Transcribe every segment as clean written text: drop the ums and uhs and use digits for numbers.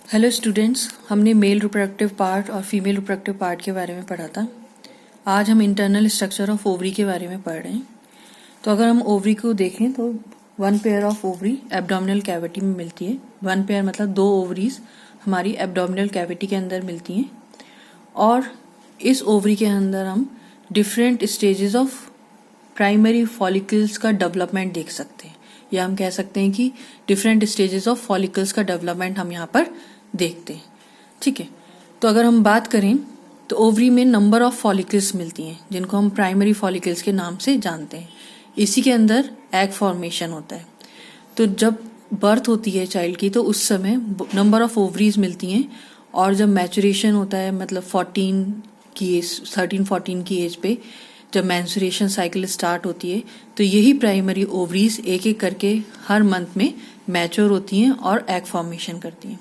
Hello students, हमने male reproductive part और female reproductive part के बारे में पढ़ा था। आज हम इंटरनल स्ट्रक्चर ऑफ ओवरी के बारे में पढ़ रहे हैं। तो अगर हम ओवरी को देखें तो one pair of ovary abdominal cavity में मिलती है। वन पेयर मतलब दो ओवरीज हमारी एब्डोमिनल कैविटी के अंदर मिलती हैं और इस ओवरी के अंदर हम different stages of primary follicles का डेवलपमेंट देख सकते हैं, या हम कह सकते हैं कि डिफरेंट स्टेजेस ऑफ फॉलिकल्स का डेवलपमेंट हम यहाँ पर देखते हैं। ठीक है, तो अगर हम बात करें तो ओवरी में नंबर ऑफ फॉलिकल्स मिलती हैं जिनको हम प्राइमरी फॉलिकल्स के नाम से जानते हैं। इसी के अंदर एग फॉर्मेशन होता है। तो जब बर्थ होती है चाइल्ड की तो उस समय नंबर ऑफ ओवरीज मिलती हैं, और जब मैचुरेशन होता है मतलब 13-14 की एज पे जब मेंस्ट्रुएशन साइकिल स्टार्ट होती है तो यही प्राइमरी ओवरीज एक एक करके हर मंथ में मैच्योर होती हैं और एग फॉर्मेशन करती हैं।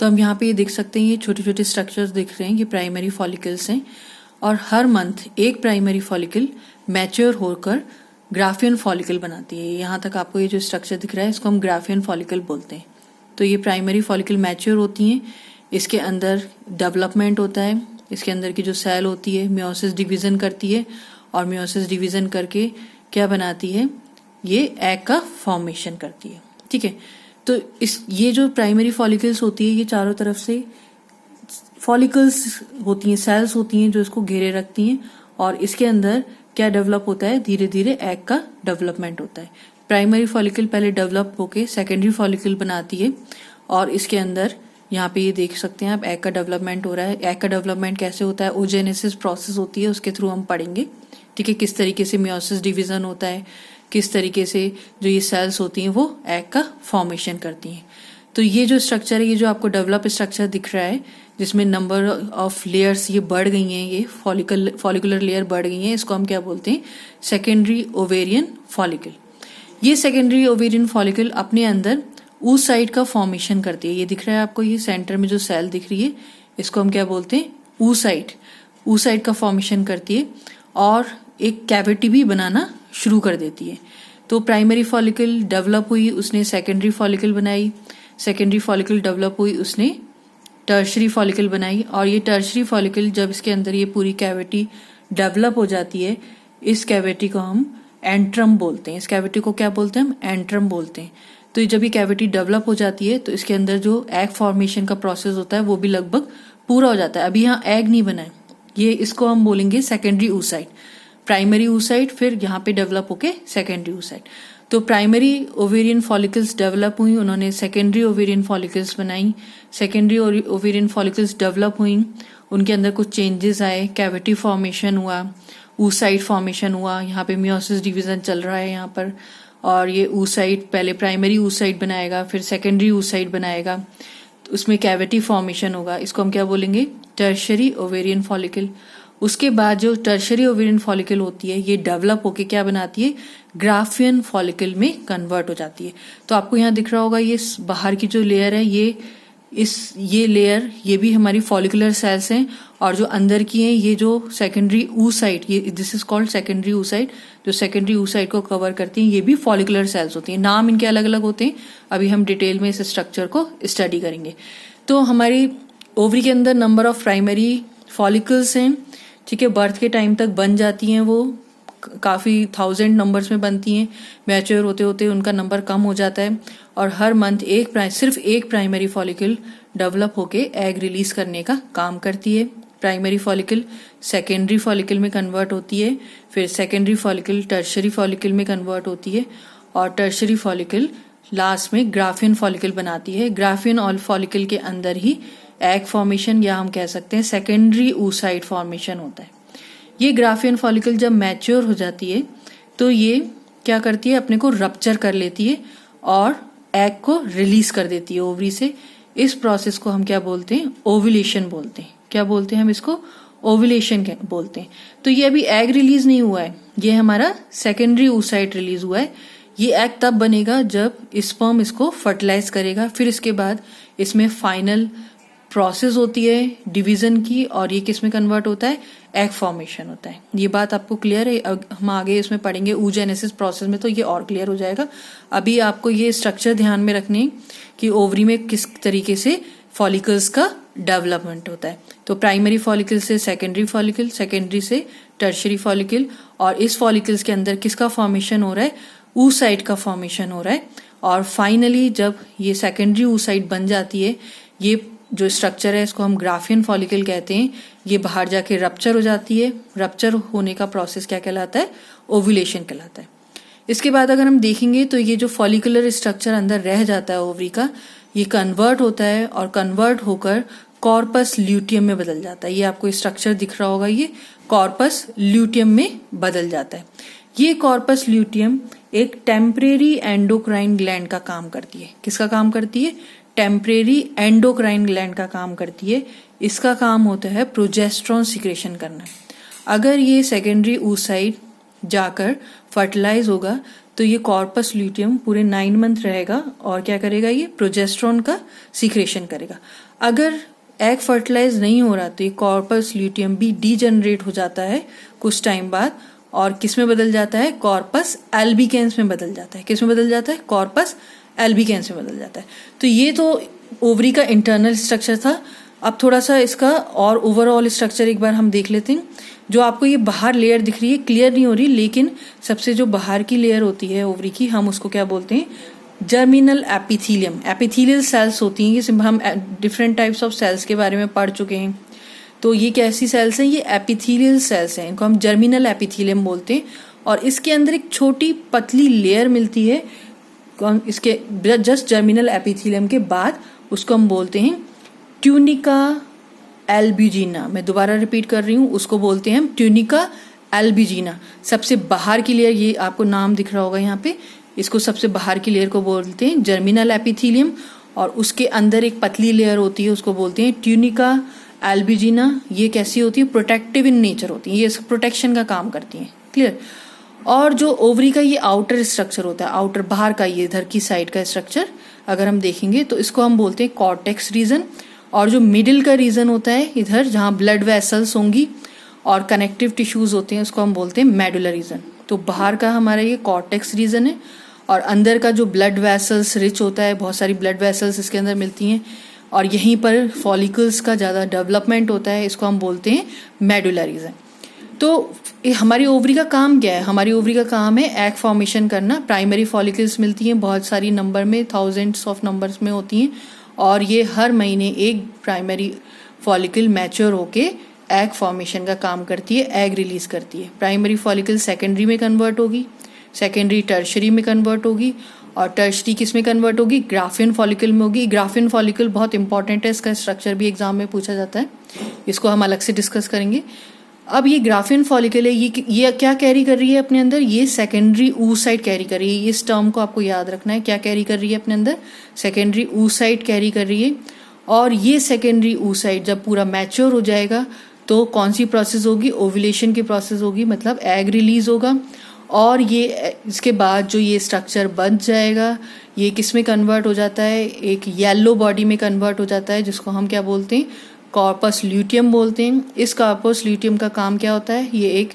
तो हम यहाँ पे ये देख सकते हैं, ये छोटे छोटे स्ट्रक्चर्स दिख रहे हैं, ये प्राइमरी फॉलिकल्स हैं और हर मंथ एक प्राइमरी फॉलिकल मैच्योर होकर ग्राफियन फॉलिकल बनाती है। यहाँ तक आपको ये जो स्ट्रक्चर दिख रहा है इसको हम ग्राफियन फॉलिकल बोलते हैं। तो ये प्राइमरी फॉलिकल मैच्योर होती हैं, इसके अंदर डेवलपमेंट होता है, इसके अंदर की जो सेल होती है मियोसिस डिवीजन करती है और मियोसिस डिवीजन करके क्या बनाती है, ये एग का फॉर्मेशन करती है। ठीक है, तो ये जो प्राइमरी फॉलिकल्स होती है ये चारों तरफ से फॉलिकल्स होती हैं, सेल्स होती हैं जो इसको घेरे रखती हैं और इसके अंदर क्या डेवलप होता है, धीरे धीरे एग का डेवलपमेंट होता है। प्राइमरी फॉलिकल पहले डेवलप होके सेकेंडरी फॉलिकल बनाती है और इसके अंदर यहाँ पे ये देख सकते हैं आप एग का डेवलपमेंट हो रहा है। एग का डेवलपमेंट कैसे होता है, ओजेनेसिस प्रोसेस होती है, उसके थ्रू हम पढ़ेंगे। ठीक है, किस तरीके से मियोसिस डिवीजन होता है, किस तरीके से जो ये सेल्स होती हैं वो एग का फॉर्मेशन करती हैं। तो ये जो स्ट्रक्चर है, ये जो आपको डेवलप स्ट्रक्चर दिख रहा है जिसमें नंबर ऑफ लेयर्स ये बढ़ गई हैं, ये फॉलिकुलर लेयर बढ़ गई हैं, इसको हम क्या बोलते हैं, सेकेंडरी ओवेरियन फॉलिकल। ये सेकेंडरी ओवेरियन फॉलिकल अपने अंदर oocyte का फॉर्मेशन करती है। ये दिख रहा है आपको, ये सेंटर में जो सेल दिख रही है इसको हम क्या बोलते हैं, oocyte का फॉर्मेशन करती है और एक कैविटी भी बनाना शुरू कर देती है। तो प्राइमरी फॉलिकल डेवलप हुई, उसने सेकेंडरी फॉलिकल बनाई, सेकेंडरी फॉलिकल डेवलप हुई, उसने टर्शरी फॉलिकल बनाई और ये टर्शरी फॉलिकल जब इसके अंदर ये पूरी कैविटी डेवलप हो जाती है, इस कैविटी को हम एंट्रम बोलते हैं। इस कैविटी को क्या बोलते हैं, हम एंट्रम बोलते हैं। तो जब ये कैविटी डेवलप हो जाती है तो इसके अंदर जो एग फॉर्मेशन का प्रोसेस होता है वो भी लगभग पूरा हो जाता है। अभी यहाँ एग नहीं बना है, ये इसको हम बोलेंगे सेकेंडरी oocyte। प्राइमरी oocyte फिर यहाँ पे डेवलप होके सेकेंडरी oocyte। तो प्राइमरी ओवेरियन फॉलिकल्स डेवलप हुई, उन्होंने सेकेंडरी ओवेरियन फॉलिकल्स बनाई, सेकेंडरी ओवेरियन फॉलिकल्स डेवलप हुई, उनके अंदर कुछ चेंजेस आए, कैविटी फॉर्मेशन हुआ, oocyte फॉर्मेशन हुआ, यहाँ पे मियोसिस डिवीजन चल रहा है यहाँ पर, और ये oocyte पहले प्राइमरी oocyte बनाएगा फिर सेकेंडरी oocyte बनाएगा, तो उसमें कैविटी फॉर्मेशन होगा, इसको हम क्या बोलेंगे, टर्शरी ओवेरियन फॉलिकल। उसके बाद जो टर्शरी ओवेरियन फॉलिकल होती है ये डेवलप होके क्या बनाती है, ग्राफियन फॉलिकल में कन्वर्ट हो जाती है। तो आपको यहाँ दिख रहा होगा ये बाहर की जो लेयर है ये लेयर ये भी हमारी फॉलिकुलर सेल्स हैं, और जो अंदर की हैं ये जो सेकेंडरी oocyte, ये this is called secondary oocyte, जो सेकेंडरी oocyte को कवर करती हैं ये भी फॉलिकुलर सेल्स होती हैं। नाम इनके अलग अलग होते हैं, अभी हम डिटेल में इस स्ट्रक्चर को स्टडी करेंगे। तो हमारी ओवरी के अंदर नंबर ऑफ प्राइमरी फॉलिकल्स हैं। ठीक है, बर्थ के टाइम तक बन जाती हैं, वो काफ़ी 1000 नंबर्स में बनती हैं, मैच्योर होते होते उनका नंबर कम हो जाता है और हर मंथ सिर्फ एक प्राइमरी फॉलिकल डेवलप होके एग रिलीज करने का काम करती है। प्राइमरी फॉलिकल सेकेंडरी फॉलिकल में कन्वर्ट होती है, फिर सेकेंडरी फॉलिकल टर्शरी फॉलिकल में कन्वर्ट होती है और टर्शरी फॉलिकल लास्ट में ग्राफियन फॉलिकल बनाती है। ग्राफियन फॉलिकल के अंदर ही एग फॉर्मेशन या हम कह सकते हैं सेकेंडरी oocyte फॉर्मेशन होता है। ये ग्राफियन फॉलिकल जब मैच्योर हो जाती है तो ये क्या करती है, अपने को रप्चर कर लेती है और एग को रिलीज कर देती है ओवरी से। इस प्रोसेस को हम क्या बोलते हैं, ओव्यूलेशन बोलते हैं। क्या बोलते हैं हम इसको, ओव्यूलेशन बोलते हैं। तो ये अभी एग रिलीज नहीं हुआ है, ये हमारा सेकेंडरी oocyte रिलीज हुआ है। ये एग तब बनेगा जब स्पर्म इसको फर्टिलाइज करेगा, फिर इसके बाद इसमें फाइनल प्रोसेस होती है डिवीजन की, और ये किस में कन्वर्ट होता है, एग फॉर्मेशन होता है। ये बात आपको क्लियर है? हम आगे इसमें पढ़ेंगे oogenesis प्रोसेस में, तो ये और क्लियर हो जाएगा। अभी आपको ये स्ट्रक्चर ध्यान में रखने हैं कि ओवरी में किस तरीके से फॉलिकल्स का डेवलपमेंट होता है। तो प्राइमरी फॉलिकल से सेकेंडरी फॉलिकल, सेकेंडरी से टर्शियरी फॉलिकल, और इस फॉलिकल्स के अंदर किसका फॉर्मेशन हो रहा है, oocyte का फॉर्मेशन हो रहा है। और फाइनली जब ये सेकेंडरी oocyte बन जाती है, ये जो स्ट्रक्चर है इसको हम ग्राफियन फॉलिकल कहते हैं, ये बाहर जाके रप्चर हो जाती है। रप्चर होने का प्रोसेस क्या कहलाता है, ओव्यूलेशन कहलाता है। इसके बाद अगर हम देखेंगे तो ये जो फॉलिकुलर स्ट्रक्चर अंदर रह जाता है ओवरी का, ये कन्वर्ट होता है और कन्वर्ट होकर कॉर्पस ल्यूटियम में बदल जाता है। ये आपको स्ट्रक्चर दिख रहा होगा, ये कॉर्पस ल्यूटियम में बदल जाता है। ये कॉर्पस ल्यूटियम एक टेम्परेरी एंडोक्राइन ग्लैंड का काम करती है। किसका काम करती है, टेम्परेरी एंडोक्राइन ग्लैंड का काम करती है। इसका काम होता है प्रोजेस्टेरॉन सिक्रेशन करना। अगर ये सेकेंडरी oocyte जाकर फर्टिलाइज होगा तो ये कॉर्पस ल्यूटियम पूरे 9 मंथ रहेगा और क्या करेगा, ये प्रोजेस्टेरॉन का सिक्रेशन करेगा। अगर एग फर्टिलाइज नहीं हो रहा तो ये कॉर्पस ल्यूटियम भी डीजनरेट हो जाता है कुछ टाइम बाद, और किस में बदल जाता है, कॉर्पस एल्बिकेंस में बदल जाता है। किस में बदल जाता है, कॉर्पस एल्बिकेंस में बदल जाता है। तो ये तो ओवरी का इंटरनल स्ट्रक्चर था। अब थोड़ा सा इसका और ओवरऑल स्ट्रक्चर एक बार हम देख लेते हैं। जो आपको ये बाहर लेयर दिख रही है, क्लियर नहीं हो रही, लेकिन सबसे जो बाहर की लेयर होती है ओवरी की, हम उसको क्या बोलते हैं, जर्मिनल एपिथीलियम। एपिथीलियल सेल्स होती हैं, ये हम डिफरेंट टाइप्स ऑफ सेल्स के बारे में पढ़ चुके हैं। तो ये कैसी सेल्स हैं, ये एपिथीलियल सेल्स हैं, इनको हम जर्मिनल एपिथीलियम बोलते हैं। और इसके अंदर एक छोटी पतली लेयर मिलती है इसके जस्ट जर्मिनल एपिथीलियम के बाद, उसको हम बोलते हैं ट्यूनिका एल्ब्यूजिना। मैं दोबारा रिपीट कर रही हूँ, उसको बोलते हैं हम ट्यूनिका एल्ब्यूजिना। सबसे बाहर की लेयर, ये आपको नाम दिख रहा होगा यहाँ पे, इसको सबसे बाहर की लेयर को बोलते हैं जर्मिनल एपिथीलियम, और उसके अंदर एक पतली लेयर होती है, उसको बोलते हैं ट्यूनिका एल्ब्यूजिना। ये कैसी होती है, प्रोटेक्टिव इन नेचर होती है, ये प्रोटेक्शन का काम करती है। क्लियर? और जो ओवरी का ये आउटर स्ट्रक्चर होता है, आउटर बाहर का, ये इधर की साइड का स्ट्रक्चर अगर हम देखेंगे तो इसको हम बोलते हैं कॉर्टेक्स रीजन। और जो मिडिल का रीजन होता है इधर, जहाँ ब्लड वेसल्स होंगी और कनेक्टिव टिश्यूज होते हैं, उसको हम बोलते हैं मेडुलर रीजन। तो बाहर का हमारा ये कॉर्टेक्स रीजन है, और अंदर का जो ब्लड वेसल्स रिच होता है, बहुत सारी ब्लड वेसल्स इसके अंदर मिलती हैं, और यहीं पर फॉलिकल्स का ज़्यादा डेवलपमेंट होता है, इसको हम बोलते हैं मेडुलर रीजन। तो हमारी ओवरी का काम क्या है, हमारी ओवरी का काम है एग फॉर्मेशन करना। प्राइमरी फॉलिकल्स मिलती हैं बहुत सारी नंबर में, थाउजेंड्स ऑफ नंबर्स में होती हैं, और ये हर महीने एक प्राइमरी फॉलिकल मैच्योर होके एग फॉर्मेशन का काम करती है, एग रिलीज करती है। प्राइमरी फॉलिकल सेकेंडरी में कन्वर्ट होगी, सेकेंडरी टर्शरी में कन्वर्ट होगी, और टर्शरी किस में कन्वर्ट होगी, ग्राफियन फॉलिकल में होगी। ग्राफियन फॉलिकल बहुत इंपॉर्टेंट है, इसका स्ट्रक्चर भी एग्जाम में पूछा जाता है, इसको हम अलग से डिस्कस करेंगे। अब ये ग्राफियन फॉलिकल है, ये क्या कैरी कर रही है अपने अंदर, ये सेकेंडरी oocyte कैरी कर रही है। इस टर्म को आपको याद रखना है, क्या कैरी कर रही है अपने अंदर, सेकेंडरी oocyte कैरी कर रही है। और ये सेकेंडरी oocyte जब पूरा मैच्योर हो जाएगा तो कौन सी प्रोसेस होगी, ओव्यूलेशन की प्रोसेस होगी, मतलब एग रिलीज होगा। और ये इसके बाद जो ये स्ट्रक्चर बन जाएगा, ये किस में कन्वर्ट हो जाता है, एक येलो बॉडी में कन्वर्ट हो जाता है, जिसको हम क्या बोलते हैं, कॉर्पस ल्यूटियम बोलते हैं। इस कॉर्पस ल्यूटियम का काम क्या होता है, ये एक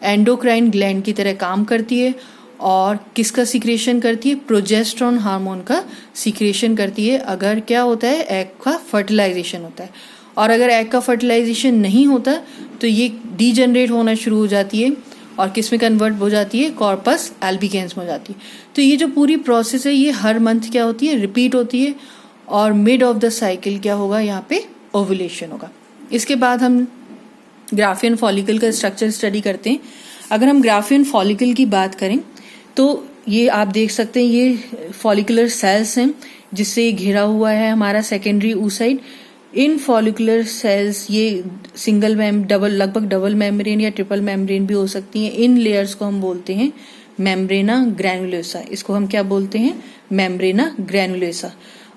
एंडोक्राइन ग्लैंड की तरह काम करती है, और किसका सिक्रेशन करती है, प्रोजेस्टेरॉन हार्मोन का सिक्रेशन करती है। अगर क्या होता है, एग का फर्टिलाइजेशन होता है, और अगर एग का फर्टिलाइजेशन नहीं होता तो ये डीजनरेट होना शुरू हो जाती है, और किस में कन्वर्ट हो जाती है, कॉर्पस एल्बिकेंस में हो जाती है। तो ये जो पूरी प्रोसेस है ये हर मंथ क्या होती है, रिपीट होती है, और मिड ऑफ द साइकिल क्या होगा, यहाँ पे ओव्यूलेशन होगा। इसके बाद हम ग्राफियन फॉलिकल का स्ट्रक्चर स्टडी करते हैं। अगर हम ग्राफियन फॉलिकल की बात करें तो ये आप देख सकते हैं, ये फॉलिकुलर सेल्स हैं जिससे घिरा हुआ है हमारा सेकेंडरी oocyte। इन फॉलिकुलर सेल्स ये सिंगल डबल, लगभग डबल मेम्ब्रेन या ट्रिपल मेम्ब्रेन भी हो सकती हैं। इन लेयर्स को हम बोलते हैं मेम्ब्रेना ग्रैनुलोसा। इसको हम क्या बोलते हैं, मेम्ब्रेना ग्रैनुलोसा।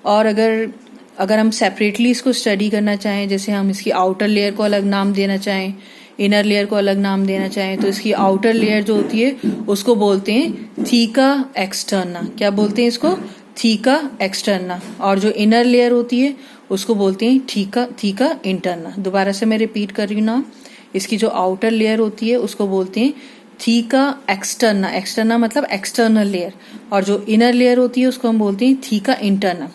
और अगर हम सेपरेटली इसको स्टडी करना चाहें, जैसे हम इसकी आउटर लेयर को अलग नाम देना चाहें, इनर लेयर को अलग नाम देना चाहें, तो इसकी आउटर लेयर जो होती है उसको बोलते हैं थीका एक्सटर्ना। क्या बोलते हैं इसको, थीका एक्सटर्ना, और जो इनर लेयर होती है उसको बोलते हैं थीका इंटरना। दोबारा से मैं रिपीट कर रही हूँ ना, इसकी जो आउटर लेयर होती है उसको बोलते हैं थीका एक्सटर्ना, एक्सटर्ना मतलब एक्सटर्नल लेयर, और जो इनर लेयर होती है उसको हम बोलते हैं थीका इंटरना।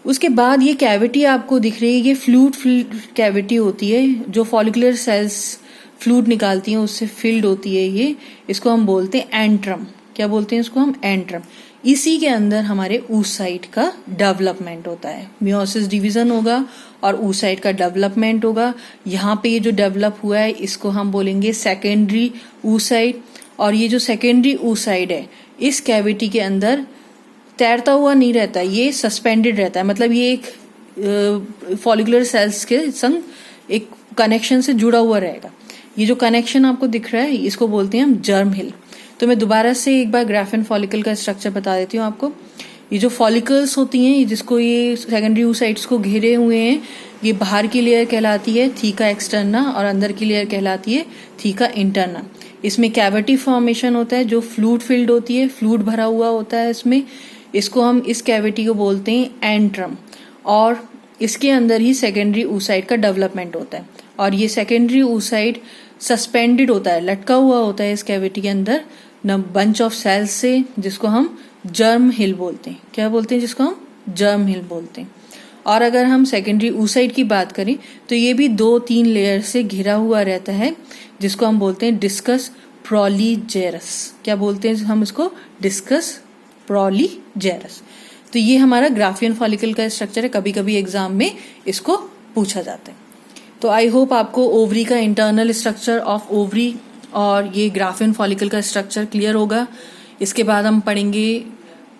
उसके बाद ये कैविटी आपको दिख रही है, ये फ्लूइड कैविटी होती है, जो फॉलिकुलर सेल्स फ्लूइड निकालती हैं उससे फिल्ड होती है ये, इसको हम बोलते हैं एंट्रम। क्या बोलते हैं इसको हम? एंट्रम। इसी के अंदर हमारे oocyte का डेवलपमेंट होता है, मियोसिस डिवीजन होगा और oocyte का डेवलपमेंट होगा। यहाँ पे ये जो डेवलप हुआ है इसको हम बोलेंगे सेकेंडरी oocyte, और ये जो सेकेंडरी oocyte है इस कैविटी के अंदर तैरता हुआ नहीं रहता, ये सस्पेंडेड रहता है, मतलब ये एक फॉलिकुलर सेल्स के संग एक कनेक्शन से जुड़ा हुआ रहेगा। ये जो कनेक्शन आपको दिख रहा है इसको बोलते हैं हम जर्म हिल। तो मैं दोबारा से एक बार ग्राफिन फॉलिकल का स्ट्रक्चर बता देती हूँ आपको। ये जो फॉलिकल्स होती हैं जिसको ये सेकेंडरी oocytes को घेरे हुए हैं, ये बाहर की लेयर कहलाती है थीका एक्सटर्ना और अंदर की लेयर कहलाती है थीका इंटरना। इसमें कैविटी फॉर्मेशन होता है जो फ्लूइड फिल्ड होती है, फ्लूइड भरा हुआ होता है इसमें, इसको हम इस कैविटी को बोलते हैं एंट्रम, और इसके अंदर ही सेकेंडरी oocyte का डेवलपमेंट होता है। और ये सेकेंडरी oocyte सस्पेंडेड होता है, लटका हुआ होता है इस कैविटी के अंदर न बंच ऑफ सेल्स से, जिसको हम जर्म हिल बोलते हैं। क्या बोलते हैं? जिसको हम जर्म हिल बोलते हैं। और अगर हम सेकेंडरी oocyte की बात करें तो ये भी 2-3 लेयर से घिरा हुआ रहता है, जिसको हम बोलते हैं डिस्कस प्रोलीजेरस। क्या बोलते हैं हम इसको? डिस्कस प्रोलीजेरस। तो ये हमारा ग्राफियन फॉलिकल का स्ट्रक्चर है, कभी कभी एग्जाम में इसको पूछा जाता है। तो आई होप आपको ओवरी का इंटरनल स्ट्रक्चर ऑफ ओवरी और ये ग्राफियन फॉलिकल का स्ट्रक्चर क्लियर होगा। इसके बाद हम पढ़ेंगे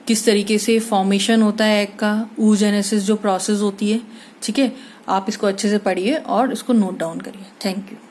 किस तरीके से फॉर्मेशन होता है एग का, oogenesis जो प्रोसेस होती है। ठीक है, आप इसको अच्छे से पढ़िए और इसको नोट डाउन करिए। Thank you.